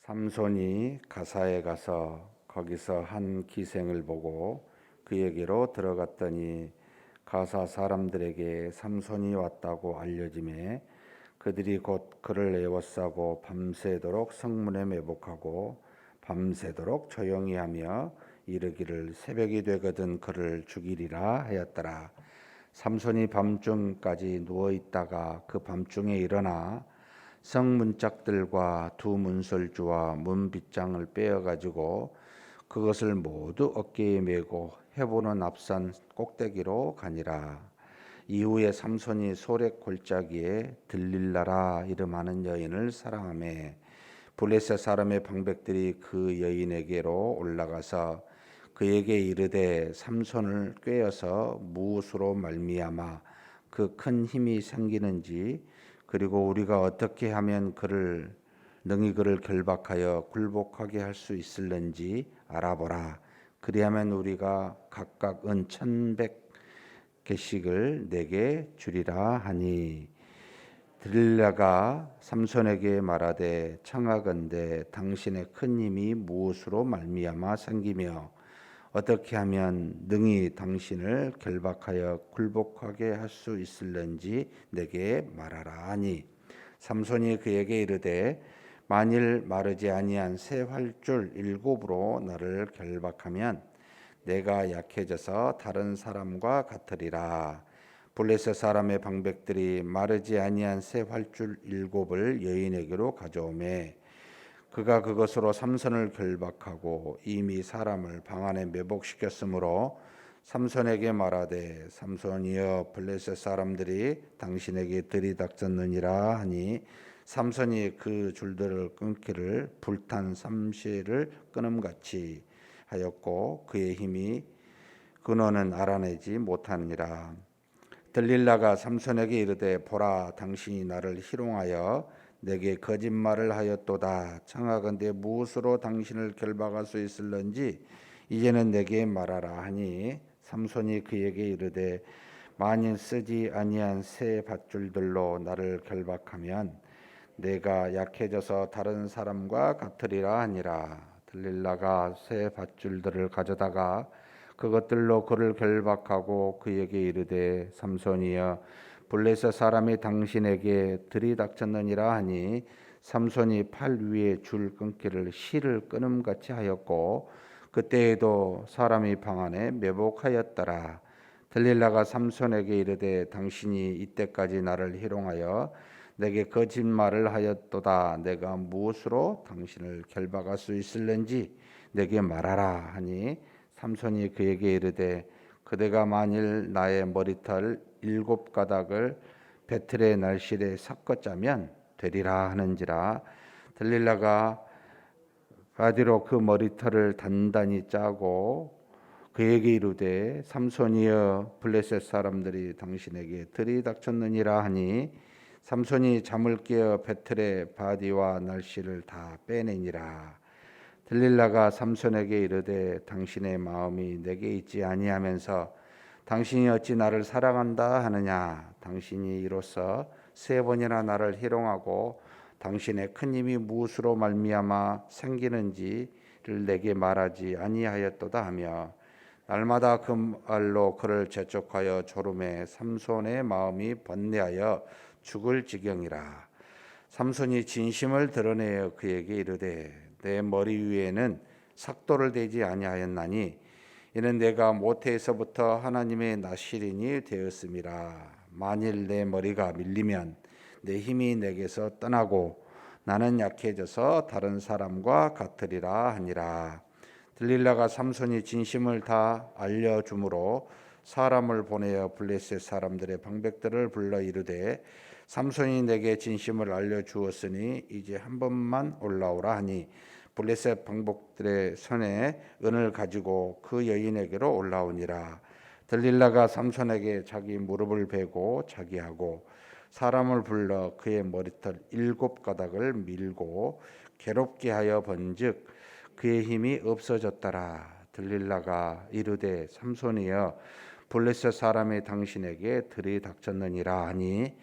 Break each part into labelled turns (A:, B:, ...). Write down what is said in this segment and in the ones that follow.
A: 삼손이 가사에 가서 거기서 한 기생을 보고 그에게로 들어갔더니 가사 사람들에게 삼손이 왔다고 알려짐에 그들이 곧 그를 에워싸고 밤새도록 성문에 매복하고 밤새도록 조용히 하며 이르기를 새벽이 되거든 그를 죽이리라 하였더라. 삼손이 밤중까지 누워 있다가 그 밤중에 일어나 성문짝들과 두 문설주와 문빗장을 빼어 가지고 그것을 모두 어깨에 메고 헤보는 앞산 꼭대기로 가니라. 이후에 삼손이 소렉 골짜기에 들릴라라 이름하는 여인을 사랑하매 블레셋 사람의 방백들이 그 여인에게로 올라가서 그에게 이르되 삼손을 꾀어서 무엇으로 말미암아 그 큰 힘이 생기는지 그리고 우리가 어떻게 하면 능히 그를 결박하여 굴복하게 할 수 있을는지 알아보라. 그리하면 우리가 각각 은 1,100개씩을 내게 주리라 하니 들릴라가 삼손에게 말하되 청하건대 당신의 큰 힘이 무엇으로 말미암아 생기며 어떻게 하면 능히 당신을 결박하여 굴복하게 할 수 있을는지 내게 말하라 하니 삼손이 그에게 이르되 만일 마르지 아니한 새 활줄 7으로 나를 결박하면 내가 약해져서 다른 사람과 같으리라. 블레셋 사람의 방백들이 마르지 아니한 새 활줄 7을 여인에게로 가져오매 그가 그것으로 삼손을 결박하고 이미 사람을 방 안에 매복시켰으므로 삼손에게 말하되 삼손이여 블레셋 사람들이 당신에게 들이닥쳤느니라 하니 삼손이 그 줄들을 끊기를 불탄 삼시를 끊음같이 하였고 그의 힘이 근원은 알아내지 못하니라. 들릴라가 삼손에게 이르되 보라 당신이 나를 희롱하여 내게 거짓말을 하였도다. 청하건대 무엇으로 당신을 결박할 수 있을는지 이제는 내게 말하라 하니 삼손이 그에게 이르되 만일 쓰지 아니한 새 밧줄들로 나를 결박하면 내가 약해져서 다른 사람과 같으리라 하니라. 들릴라가 새 밧줄들을 가져다가 그것들로 그를 결박하고 그에게 이르되 삼손이여 블레셋 사람이 당신에게 들이닥쳤느니라 하니 삼손이 팔 위에 줄 끊기를 실을 끊음같이 하였고 그때에도 사람이 방 안에 매복하였더라. 들릴라가 삼손에게 이르되 당신이 이때까지 나를 희롱하여 내게 거짓말을 하였도다. 내가 무엇으로 당신을 결박할 수 있을는지 내게 말하라 하니 삼손이 그에게 이르되 그대가 만일 나의 머리털 7가닥을 배틀의 날실에 섞어 짜면 되리라 하는지라. 들릴라가 가디로 그 머리털을 단단히 짜고 그에게 이르되 삼손이여 블레셋 사람들이 당신에게 들이닥쳤느니라 하니 삼손이 잠을 깨어 배틀의 바디와 날씨를 다 빼내니라. 들릴라가 삼손에게 이르되 당신의 마음이 내게 있지 아니하면서 당신이 어찌 나를 사랑한다 하느냐. 당신이 이로써 3번이나 나를 희롱하고 당신의 큰 힘이 무엇으로 말미암아 생기는지를 내게 말하지 아니하였도다 하며 날마다 그 말로 그를 재촉하여 졸음에 삼손의 마음이 번뇌하여 죽을 지경이라. 삼손이 진심을 드러내어 그에게 이르되 내 머리 위에는 삭도를 대지 아니하였나니 이는 내가 모태에서부터 하나님의 나시린이 되었음이라. 만일 내 머리가 밀리면 내 힘이 내게서 떠나고 나는 약해져서 다른 사람과 같으리라 하니라. 들릴라가 삼손이 진심을 다 알려주므로 사람을 보내어 블레셋 사람들의 방백들을 불러 이르되 삼손이 내게 진심을 알려주었으니 이제 한 번만 올라오라 하니 블레셋 방백들의 손에 은을 가지고 그 여인에게로 올라오니라. 들릴라가 삼손에게 자기 무릎을 베고 자기하고 사람을 불러 그의 머리털 7가닥을 밀고 괴롭게 하여 번즉 그의 힘이 없어졌더라. 들릴라가 이르되 삼손이여 블레셋 사람이 당신에게 들이닥쳤느니라 하니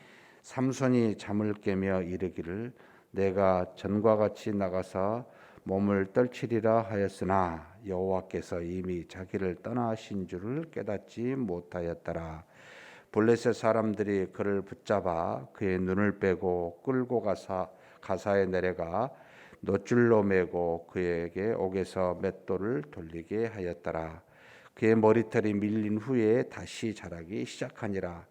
A: 삼손이 잠을 깨며 이르기를 내가 전과 같이 나가서 몸을 떨치리라 하였으나 여호와께서 이미 자기를 떠나신 줄을 깨닫지 못하였더라. 블레셋 사람들이 그를 붙잡아 그의 눈을 빼고 끌고 가사에 내려가 놋줄로 매고 그에게 옥에서 맷돌을 돌리게 하였더라. 그의 머리털이 밀린 후에 다시 자라기 시작하니라.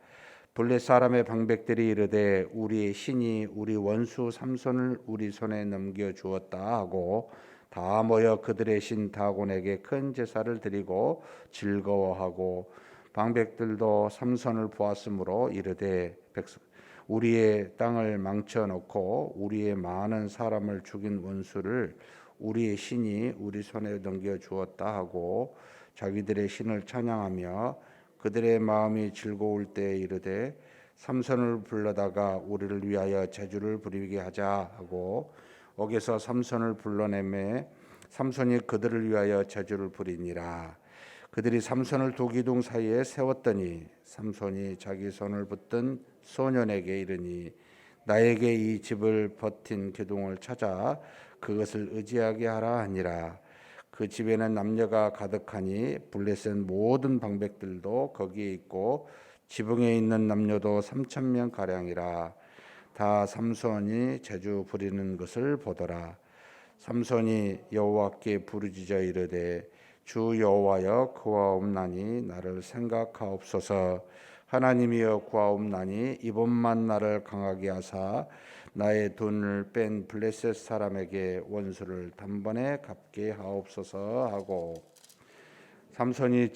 A: 블레 사람의 방백들이 이르되 우리의 신이 우리 원수 삼손을 우리 손에 넘겨 주었다 하고 다 모여 그들의 신 다곤에게 큰 제사를 드리고 즐거워하고 방백들도 삼손을 보았으므로 이르되 우리의 땅을 망쳐놓고 우리의 많은 사람을 죽인 원수를 우리의 신이 우리 손에 넘겨 주었다 하고 자기들의 신을 찬양하며 그들의 마음이 즐거울 때에 이르되 삼손을 불러다가 우리를 위하여 제주를 부리게 하자 하고 옥에서 삼손을 불러내매 삼손이 그들을 위하여 제주를 부리니라. 그들이 삼손을 두 기둥 사이에 세웠더니 삼손이 자기 손을 붙든 소년에게 이르니 나에게 이 집을 버틴 기둥을 찾아 그것을 의지하게 하라 하니라. 그 집에는 남녀가 가득하니 블레셋 모든 방백들도 거기에 있고 지붕에 있는 남녀도 3,000명 가량이라. 다 삼손이 제주 부리는 것을 보더라. 삼손이 여호와께 부르짖어 이르되 주 여호와여 구하옵나니 나를 생각하옵소서. 하나님이여 구하옵나니 이번만 나를 강하게 하사 나의 돈을 뺀 블레셋 사람에게 원수를 단번에 갚게 하옵소서 하고 삼손이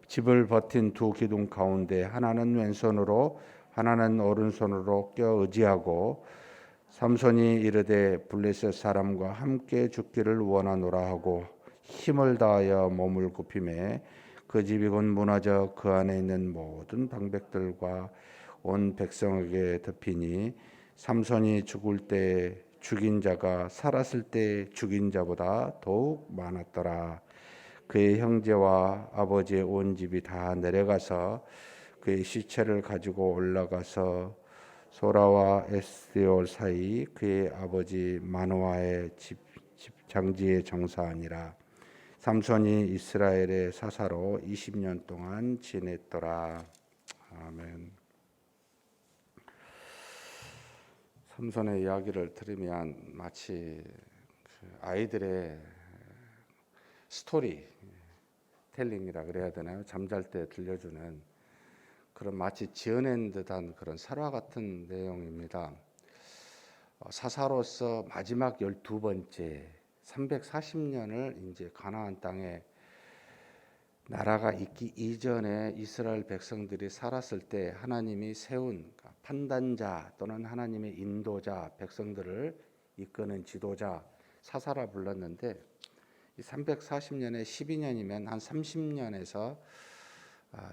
A: 집을 버틴 두 기둥 가운데 하나는 왼손으로 하나는 오른손으로 껴 의지하고 삼손이 이르되 블레셋 사람과 함께 죽기를 원하노라 하고 힘을 다하여 몸을 굽히매 그 집이 곧 무너져 그 안에 있는 모든 방백들과 온 백성에게 덮이니 삼손이 죽을 때 죽인 자가 살았을 때 죽인 자보다 더욱 많았더라. 그의 형제와 아버지의 온 집이 다 내려가서 그의 시체를 가지고 올라가서 소라와 에스디올 사이 그의 아버지 마노아의 집 장지에 정사하니라. 삼손이 이스라엘의 사사로 20년 동안 지냈더라. 아멘. 삼손의 이야기를 들으면 마치 아이들의 스토리 텔링이라 그래야 되나요? 잠잘 때 들려주는 그런 마치 지어낸 듯한 그런 설화 같은 내용입니다. 사사로서 마지막 12번째 340년을 이제 가나안 땅에 나라가 있기 이전에 이스라엘 백성들이 살았을 때 하나님이 세운 판단자 또는 하나님의 인도자, 백성들을 이끄는 지도자, 사사라 불렀는데 이 340년에 12년이면 한 30년에서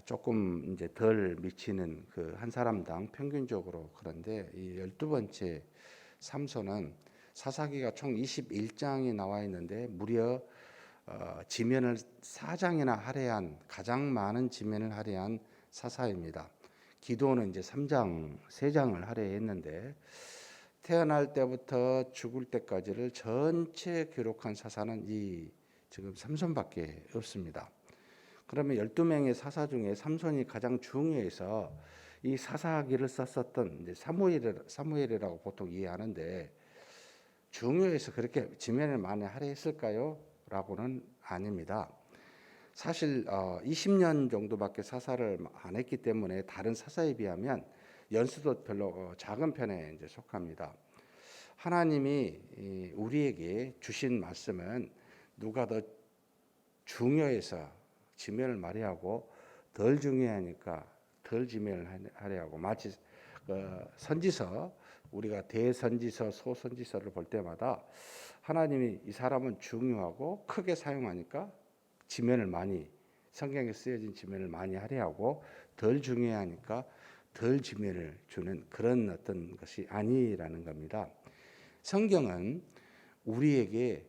A: 조금 이제 덜 미치는 그 한 사람당 평균적으로. 그런데 이 12번째 삼손은 사사기가 총 21장이 나와 있는데 무려 지면을 4장이나 할애한, 가장 많은 지면을 할애한 사사입니다. 기도는 이제 3장을 할애했는데 태어날 때부터 죽을 때까지를 전체 기록한 사사는 이 지금 삼손밖에 없습니다. 그러면 12명의 사사 중에 삼손이 가장 중요해서 이 사사기를 썼었던 이제 사무엘이라고 보통 이해하는데 중요해서 그렇게 지면을 많이 할애했을까요? 라고는 아닙니다. 사실 20년 정도밖에 사사를 안 했기 때문에 다른 사사에 비하면 연수도 별로 작은 편에 이제 속합니다. 하나님이 우리에게 주신 말씀은 누가 더 중요해서 지면을 말이하고 덜 중요하니까 덜 지면을 하려고, 마치 선지서, 우리가 대선지서, 소선지서를 볼 때마다 하나님이 이 사람은 중요하고 크게 사용하니까 지면을 많이, 성경에 쓰여진 지면을 많이 할애하고 덜 중요하니까 덜 지면을 주는 그런 어떤 것이 아니라는 겁니다. 성경은 우리에게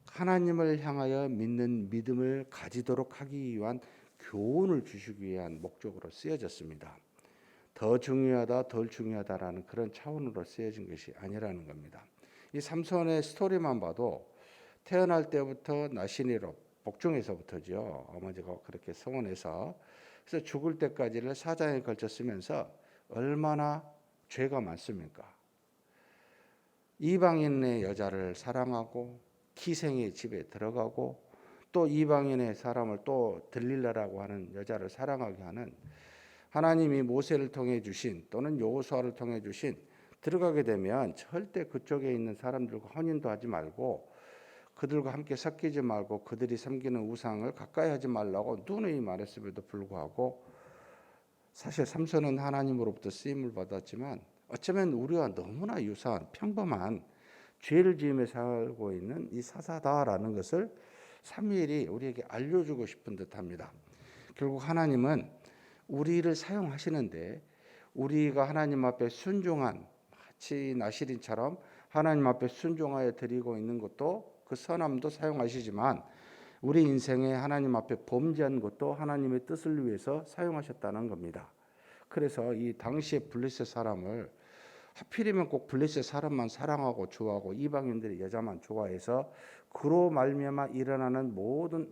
A: 하나님을 향하여 믿는 믿음을 가지도록 하기 위한 교훈을 주시기 위한 목적으로 쓰여졌습니다. 더 중요하다, 덜 중요하다라는 그런 차원으로 쓰여진 것이 아니라는 겁니다. 이 삼손의 스토리만 봐도 태어날 때부터 나신이로 복중에서부터죠. 어머니가 그렇게 성원해서 그래서 죽을 때까지를 사장에 걸쳐 쓰면서 얼마나 죄가 많습니까? 이방인의 여자를 사랑하고 기생의 집에 들어가고 또 이방인의 사람을 또 들릴라라고 하는 여자를 사랑하게 하는 하나님이 모세를 통해 주신 또는 여호수아를 통해 주신 들어가게 되면 절대 그쪽에 있는 사람들과 혼인도 하지 말고 그들과 함께 섞이지 말고 그들이 섬기는 우상을 가까이 하지 말라고 누누이 말했음에도 불구하고 사실 삼손은 하나님으로부터 쓰임을 받았지만 어쩌면 우리와 너무나 유사한 평범한 죄를 지으며 살고 있는 이 사사다라는 것을 사무엘이 우리에게 알려주고 싶은 듯합니다. 결국 하나님은 우리를 사용하시는데 우리가 하나님 앞에 순종한 마치 나시린처럼 하나님 앞에 순종하여 드리고 있는 것도 그 선함도 사용하시지만 우리 인생에 하나님 앞에 범죄한 것도 하나님의 뜻을 위해서 사용하셨다는 겁니다. 그래서 이 당시의 블레셋 사람을 하필이면 꼭 블레셋 사람만 사랑하고 좋아하고 이방인들의 여자만 좋아해서 그로 말미암아 일어나는 모든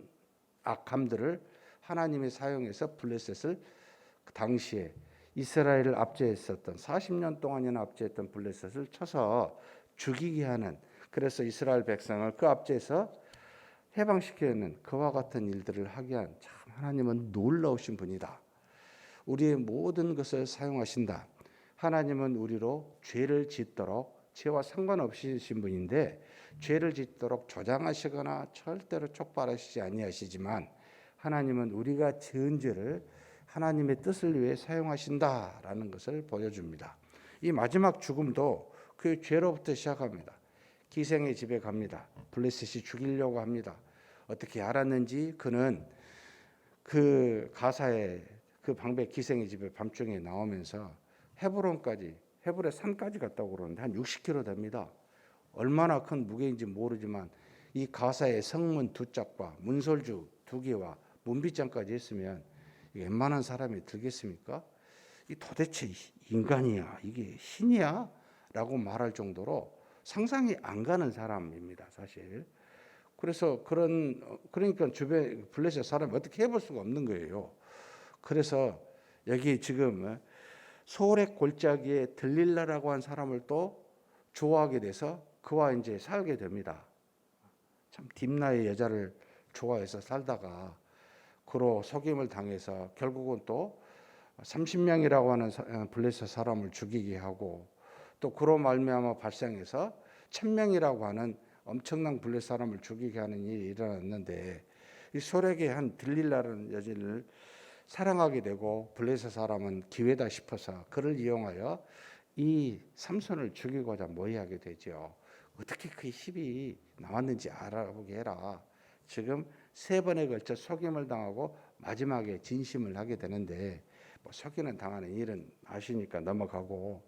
A: 악함들을 하나님이 사용해서 블레셋을 그 당시에 이스라엘을 압제했었던 40년 동안이나 압제했던 블레셋을 쳐서 죽이게 하는 그래서 이스라엘 백성을 그 압제에서 해방시키는 그와 같은 일들을 하게 한 참 하나님은 놀라우신 분이다. 우리의 모든 것을 사용하신다. 하나님은 우리로 죄를 짓도록 죄와 상관없으신 분인데 죄를 짓도록 조장하시거나 절대로 촉발하시지 아니하시지만 하나님은 우리가 지은 죄를 하나님의 뜻을 위해 사용하신다라는 것을 보여줍니다. 이 마지막 죽음도 그 죄로부터 시작합니다. 기생의 집에 갑니다. 블레셋이 죽이려고 합니다. 어떻게 알았는지 그는 그 가사의 그 방배 기생의 집에 밤중에 나오면서 헤브론까지 헤브론의 산까지 갔다고 그러는데 한 60km 됩니다. 얼마나 큰 무게인지 모르지만 이 가사의 성문 두 짝과 문설주 두 개와 문빗장까지 했으면 웬만한 사람이 들겠습니까? 이 도대체 인간이야? 이게 신이야? 라고 말할 정도로 상상이 안 가는 사람입니다, 사실. 그래서 그러니까 주변 블레셋 사람이 어떻게 해볼 수가 없는 거예요. 그래서 여기 지금 소렉 골짜기에 들릴라라고 한 사람을 또 좋아하게 돼서 그와 이제 살게 됩니다. 참 딥나의 여자를 좋아해서 살다가 그로 속임을 당해서 결국은 또 30명이라고 하는 블레셋 사람을 죽이게 하고 또 그로 말미암아 발생해서 1000명이라고 하는 엄청난 블레셋 사람을 죽이게 하는 일이 일어났는데 이 소렉의 한 들릴라라는 여인을 사랑하게 되고 블레셋 사람은 기회다 싶어서 그를 이용하여 이 삼손을 죽이고자 모의하게 되죠. 어떻게 그 힘이 나왔는지 알아보게 해라. 지금 3번에 걸쳐 속임을 당하고 마지막에 진심을 하게 되는데 뭐 속이는 당하는 일은 아시니까 넘어가고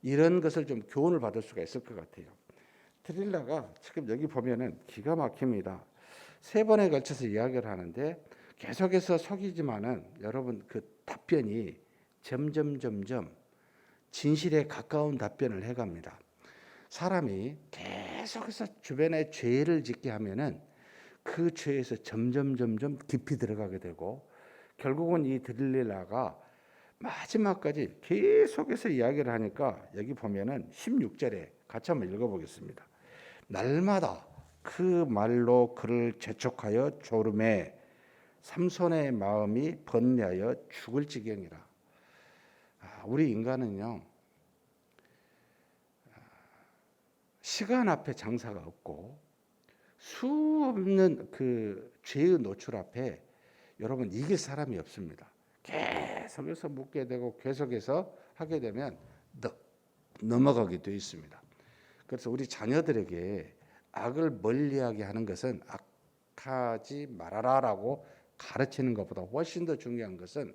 A: 이런 것을 좀 교훈을 받을 수가 있을 것 같아요. 트릴라가 지금 여기 보면은 기가 막힙니다. 3번에 걸쳐서 이야기를 하는데 계속해서 속이지만은 여러분 그 답변이 점점 진실에 가까운 답변을 해갑니다. 사람이 계속해서 주변에 죄를 짓게 하면은 그 죄에서 점점 깊이 들어가게 되고 결국은 이 들릴라가 마지막까지 계속해서 이야기를 하니까 여기 보면은 16절에 같이 한번 읽어보겠습니다. 날마다 그 말로 그를 재촉하여 졸음에 삼손의 마음이 번뇌하여 죽을 지경이라. 우리 인간은요 시간 앞에 장사가 없고 수없는 그 죄의 노출 앞에 여러분 이길 사람이 없습니다. 계속해서 묻게 되고 계속해서 하게 되면 넘어가게 되어 있습니다. 그래서 우리 자녀들에게 악을 멀리하게 하는 것은 악하지 말아라라고 가르치는 것보다 훨씬 더 중요한 것은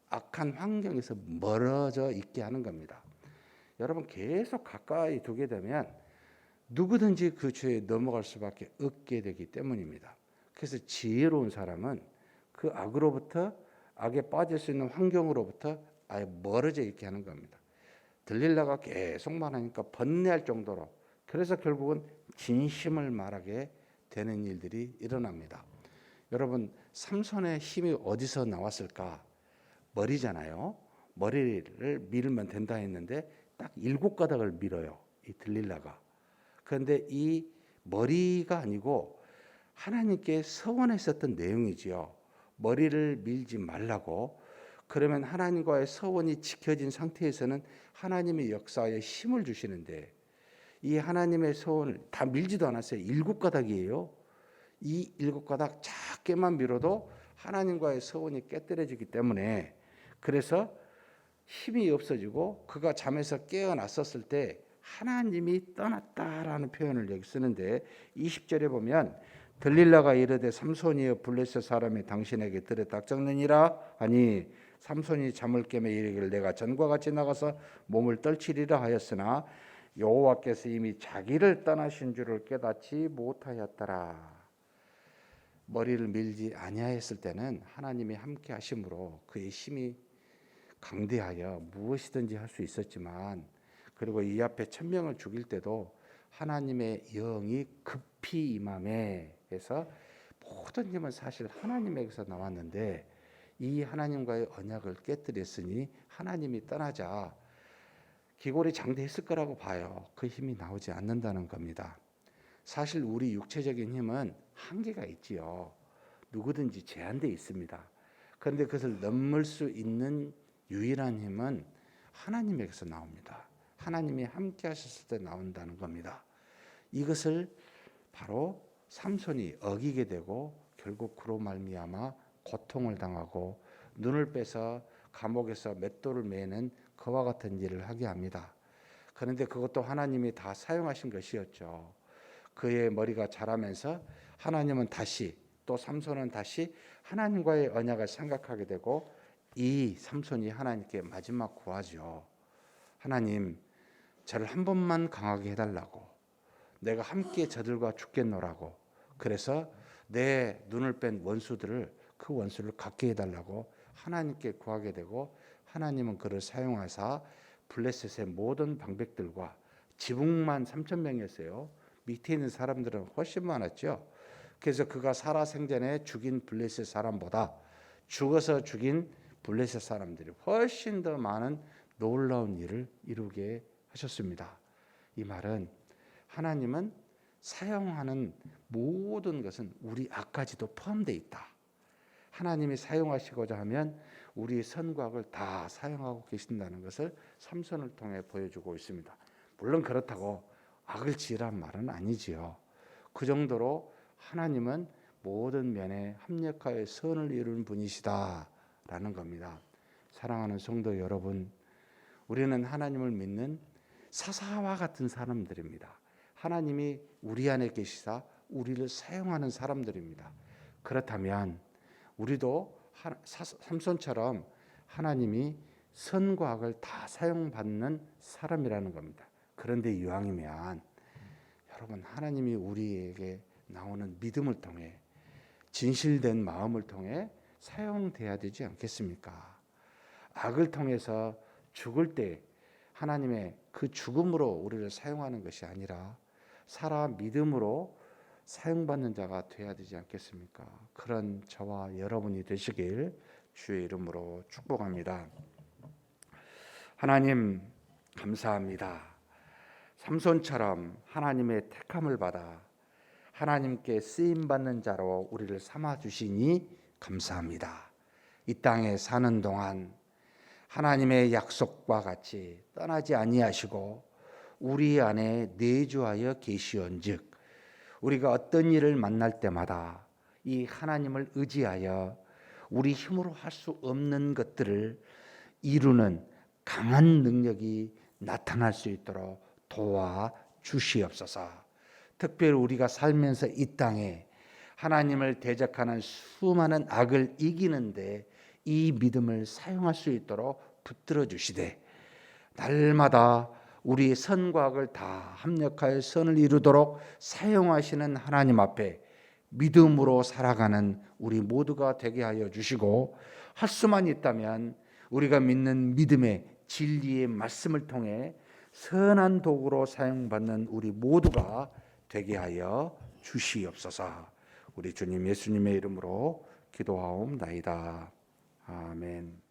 A: 악한 환경에서 멀어져 있게 하는 겁니다. 여러분 계속 가까이 두게 되면 누구든지 그 죄에 넘어갈 수밖에 없게 되기 때문입니다. 그래서 지혜로운 사람은 그 악으로부터 악에 빠질 수 있는 환경으로부터 아예 멀어져 있게 하는 겁니다. 들릴라가 계속 말하니까 번뇌할 정도로, 그래서 결국은 진심을 말하게 되는 일들이 일어납니다. 여러분, 삼손의 힘이 어디서 나왔을까? 머리잖아요. 머리를 밀면 된다 했는데 딱 7가닥을 밀어요, 이 들릴라가. 그런데 이 머리가 아니고 하나님께 서원했었던 내용이지요. 머리를 밀지 말라고. 그러면 하나님과의 서원이 지켜진 상태에서는 하나님의 역사에 힘을 주시는데, 이 하나님의 서원을 다 밀지도 않았어요. 7가닥이에요. 이 7가닥 작게만 밀어도 하나님과의 서원이 깨뜨려지기 때문에, 그래서 힘이 없어지고 그가 잠에서 깨어났었을 때 하나님이 떠났다라는 표현을 여기 쓰는데, 20절에 보면 들릴라가 이르되 삼손이여 블레셋 사람이 당신에게 들에 닥쳤느니라 하니 삼손이 잠을 깨며 이르기를 내가 전과 같이 나가서 몸을 떨치리라 하였으나 여호와께서 이미 자기를 떠나신 줄을 깨닫지 못하였더라. 머리를 밀지 아니하였을 때는 하나님이 함께 하심으로 그의 힘이 강대하여 무엇이든지 할 수 있었지만, 그리고 이 앞에 1000명을 죽일 때도 하나님의 영이 급히 임함에 해서 모든 힘은 사실 하나님에게서 나왔는데, 이 하나님과의 언약을 깨뜨렸으니 하나님이 떠나자 기골이 장대했을 거라고 봐요. 그 힘이 나오지 않는다는 겁니다. 사실 우리 육체적인 힘은 한계가 있지요. 누구든지 제한되어 있습니다. 그런데 그것을 넘을 수 있는 유일한 힘은 하나님에게서 나옵니다. 하나님이 함께 하셨을 때 나온다는 겁니다. 이것을 바로 삼손이 어기게 되고 결국 그로 말미암아 고통을 당하고 눈을 빼서 감옥에서 맷돌을 매는 그와 같은 일을 하게 합니다. 그런데 그것도 하나님이 다 사용하신 것이었죠. 그의 머리가 자라면서 하나님은 다시, 또 삼손은 다시 하나님과의 언약을 생각하게 되고, 이 삼손이 하나님께 마지막 구하죠. 하나님, 저를 한 번만 강하게 해달라고. 내가 함께 저들과 죽겠노라고. 그래서 내 눈을 뺀 원수들을, 그 원수를 갖게 해달라고 하나님께 구하게 되고, 하나님은 그를 사용하사 블레셋의 모든 방백들과, 지붕만 3000명이었어요. 밑에 있는 사람들은 훨씬 많았죠. 그래서 그가 살아생전에 죽인 블레셋 사람보다 죽어서 죽인 블레셋 사람들이 훨씬 더 많은 놀라운 일을 이루게 하셨습니다. 이 말은 하나님은 사용하는 모든 것은 우리 악까지도 포함되어 있다. 하나님이 사용하시고자 하면 우리의 선과 악을 다 사용하고 계신다는 것을 삼손을 통해 보여주고 있습니다. 물론 그렇다고 악을 지으란 말은 아니지요. 그 정도로 하나님은 모든 면에 합력하여 선을 이루는 분이시다라는 겁니다. 사랑하는 성도 여러분, 우리는 하나님을 믿는 사사와 같은 사람들입니다. 하나님이 우리 안에 계시사 우리를 사용하는 사람들입니다. 그렇다면 우리도 삼손처럼 하나님이 선과 악을 다 사용받는 사람이라는 겁니다. 그런데 이왕이면 여러분, 하나님이 우리에게 나오는 믿음을 통해, 진실된 마음을 통해 사용돼야 되지 않겠습니까? 악을 통해서 죽을 때 하나님의 그 죽음으로 우리를 사용하는 것이 아니라 살아 믿음으로 사용받는 자가 되어야 되지 않겠습니까? 그런 저와 여러분이 되시길 주의 이름으로 축복합니다. 하나님 감사합니다. 삼손처럼 하나님의 택함을 받아 하나님께 쓰임받는 자로 우리를 삼아주시니 감사합니다. 이 땅에 사는 동안 하나님의 약속과 같이 떠나지 아니하시고 우리 안에 내주하여 계시온즉, 우리가 어떤 일을 만날 때마다 이 하나님을 의지하여 우리 힘으로 할 수 없는 것들을 이루는 강한 능력이 나타날 수 있도록 도와주시옵소서. 특별히 우리가 살면서 이 땅에 하나님을 대적하는 수많은 악을 이기는데 이 믿음을 사용할 수 있도록 붙들어 주시되, 날마다 우리의 선과 악을 다 합력하여 선을 이루도록 사용하시는 하나님 앞에 믿음으로 살아가는 우리 모두가 되게 하여 주시고, 할 수만 있다면 우리가 믿는 믿음의 진리의 말씀을 통해 선한 도구로 사용받는 우리 모두가 되게 하여 주시옵소서. 우리 주님 예수님의 이름으로 기도하옵나이다. 아멘.